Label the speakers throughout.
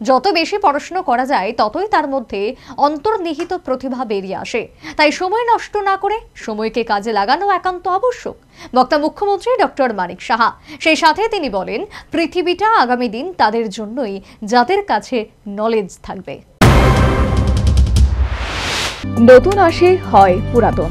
Speaker 1: যত বেশি পড়াশোনা করা যায় ততই তার মধ্যে অন্তর্নিহিত প্রতিভা বেরিয়ে আসে। তাই সময় নষ্ট না করে সময়কে কাজে লাগানো একান্ত আবশ্যক। বক্তা মুখ্যমন্ত্রী ডক্টর মানিক সাহা। সেই সাথে তিনি বলেন, পৃথিবীটা আগামী দিন তাদের জন্যই যাদের কাছে নলেজ থাকবে।
Speaker 2: নতুন আসে হয় পুরাতন,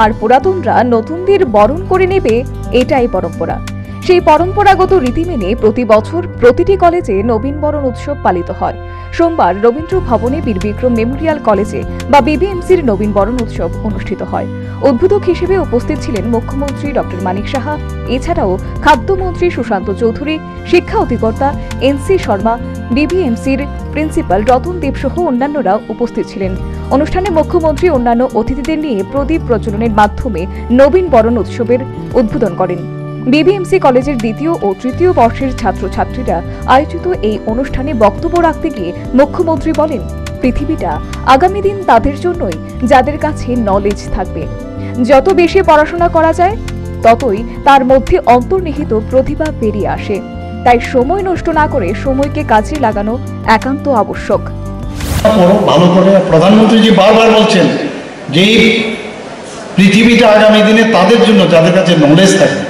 Speaker 2: আর পুরাতনরা নতুনদের বরণ করে নেবে, এটাই পরম্পরা। সেই পরম্পরাগত রীতি মেনে প্রতি বছর প্রতিটি কলেজে নবীনবরণ উৎসব পালিত হয়। সোমবার রবীন্দ্র ভবনে বীরবিক্রম মেমোরিয়াল কলেজে বা বিবিএমসির নবীনবরণ উৎসব অনুষ্ঠিত হয়। উদ্বোধক হিসেবে উপস্থিত ছিলেন মুখ্যমন্ত্রী ডক্টর মানিক সাহা, এছাড়াও খাদ্যমন্ত্রী সুশান্ত চৌধুরী, শিক্ষা অধিকর্তা এনসি শর্মা, বিবিএমসির প্রিন্সিপাল রতন দেব সহ অন্যান্যরা উপস্থিত ছিলেন। অনুষ্ঠানে মুখ্যমন্ত্রী অন্যান্য অতিথিদের নিয়ে প্রদীপ প্রজ্বলনের মাধ্যমে নবীনবরণ উৎসবের উদ্বোধন করেন। বিবিএমসি কলেজের দ্বিতীয় ও তৃতীয় বর্ষের ছাত্রছাত্রীরা আয়োজিত এই অনুষ্ঠানে বক্তব্য রাখতে গিয়ে মুখ্যমন্ত্রী বলেন, পৃথিবীটা আগামী দিন তাদের জন্যই যাদের কাছে নলেজ থাকবে। যত বেশি পড়াশোনা করা যায় ততই তার মধ্যে অন্তর্নিহিত প্রতিভা বেরিয়ে আসে। তাই সময় নষ্ট না করে সময়কে কাজে লাগানো একান্ত আবশ্যক।
Speaker 3: ভালো করে প্রধানমন্ত্রীজি বারবার বলছেন যে পৃথিবীটা আগামী দিনে তাদের জন্য যাদের কাছে নলেজ থাকবে।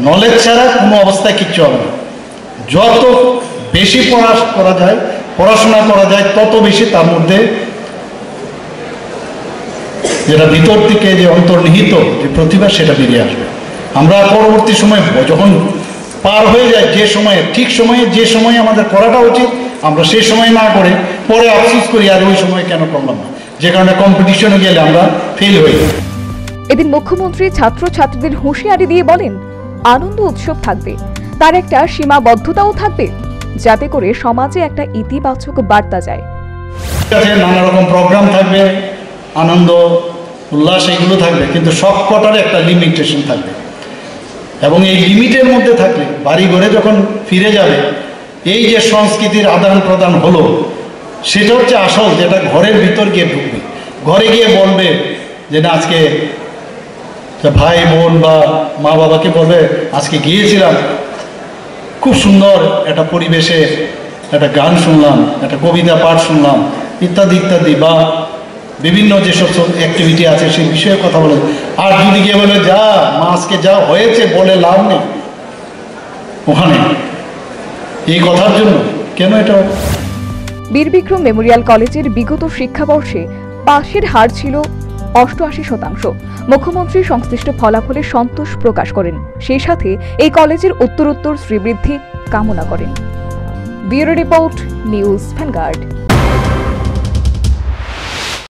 Speaker 3: নলেজ ছাড়া কোনো অবস্থায় কিচ্ছু হবে না। যত বেশি পড়াশোনা করা যায় তত বেশি তার মধ্যে যেটা ভিতর থেকে যে অন্তর্নিহিত যে প্রতিভা সেটা বেরিয়ে আসবে। আমরা পরবর্তী সময় যখন পার হয়ে যায়, যে সময়ে ঠিক সময়ে যে সময়ে আমাদের করাটা উচিত আমরা সেই সময় না করে পরে আফসোস করি আর ওই সময় কেন করলাম না, যে কারণে কম্পিটিশনে গেলে আমরা ফেল হয়ে যাই।
Speaker 2: এদিন মুখ্যমন্ত্রী ছাত্রছাত্রীদের হুঁশিয়ারি দিয়ে বলেন, আনন্দ উৎসব থাকবে, তার একটা সীমাবদ্ধতাও থাকবে, যাতে করে সমাজে একটা ইতিবাচক বার্তা যায়।
Speaker 3: নানা রকম প্রোগ্রাম থাকবে, আনন্দ উল্লাস এগুলো থাকবে, কিন্তু সব কটার একটা লিমিটেশন থাকবে। এবং এই লিমিটের মধ্যে থাকলে বাড়ি ঘরে যখন ফিরে যাবে, এই যে সংস্কৃতির আদান প্রদান হলো সেটা হচ্ছে আসল, যেটা ঘরের ভিতর গিয়ে ঢুকবে। ঘরে গিয়ে বলবে যে না, আজকে ভাই বোন বা মা বাবাকে বলবে আজকে গিয়েছিলাম, খুব সুন্দর একটা পরিবেশে একটা গান শুনলাম, একটা কবিতা পাঠ শুনলাম, ইত্যাদি ইত্যাদি, বা বিভিন্ন যেসব অ্যাক্টিভিটি আছে সেই বিষয়ে কথা বলে। আর যদি গিয়ে বলে যা মা আজকে যা হয়েছে বলে লাভ নেই, ওখানে এই কথার জন্য কেন এটা।
Speaker 2: বীরবিক্রম মেমোরিয়াল কলেজের বিগত শিক্ষাবর্ষে পাশের হার ছিল 88%। মুখ্যমন্ত্রী সংশ্লিষ্ট ফলাফলে সন্তোষ প্রকাশ করেন, সেই সাথে এই কলেজের উত্তরোত্তর শ্রীবৃদ্ধি কামনা করেন। Bureau report, news vanguard.